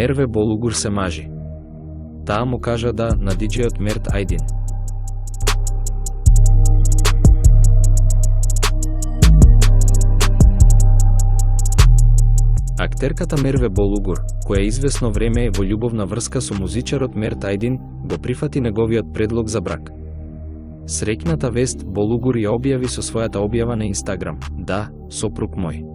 Мерве Болугур се мажи. Таа му кажа да на диџејот Мерт Ајдин. Актерката Мерве Болугур, која извесно време е во љубовна врска со музичарот Мерт Ајдин, го прифати неговиот предлог за брак. Среќната вест Болугур ја објави со својата објава на Инстаграм: "Да, сопруг мој."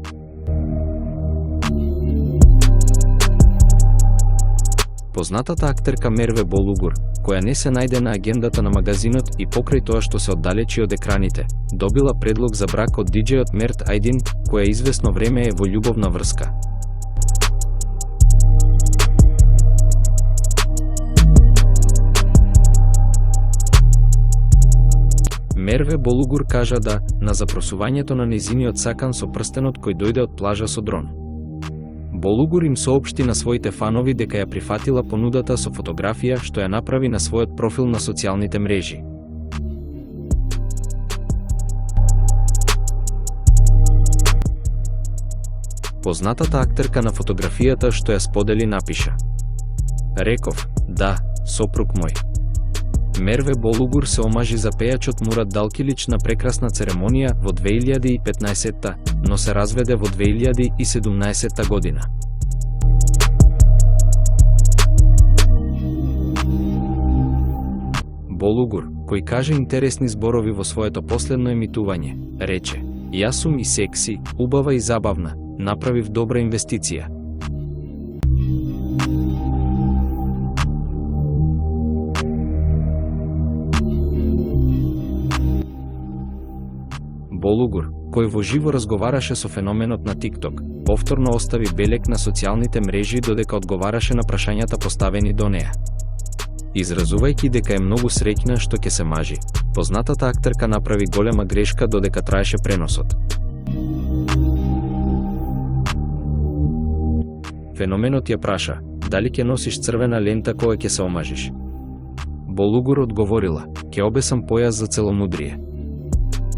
Познатата актерка Мерве Болугур, која не се најде на агендата на магазинот и покрај тоа што се оддалечи од екраните, добила предлог за брак од диџејот Мерт Ајдин, која извесно време е во љубовна врска. Мерве Болугур кажа да на запросувањето на нејзиниот сакан со прстенот кој дојде од плажа со дрон. Болугур им соопшти на своите фанови дека ја прифатила понудата со фотографија што ја направи на својот профил на социјалните мрежи. Познатата актерка на фотографијата што ја сподели напиша: "Реков, да, сопруг мој." Мерве Болугур се омажи за пејачот Мурат Далкилич на прекрасна церемонија во 2015, но се разведе во 2017 година. Болугур, кој каже интересни зборови во своето последно емитување, рече: "Јас сум и секси, убава и забавна, направив добра инвестиција." Болугур, кој во живо разговараше со феноменот на TikTok, повторно остави белег на социјалните мрежи додека одговараше на прашањата поставени до неа. Изразувајќи дека е многу среќна што ќе се мажи, познатата актерка направи голема грешка додека траеше преносот. Феноменот ја праша: "Дали ќе носиш црвена лента кога ќе се омажиш?" Болугур одговорила: "Ќе обесам појас за целомудрие."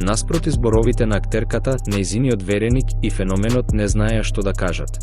Наспроти зборовите на актерката, нејзиниот вереник и феноменот не знаеа што да кажат.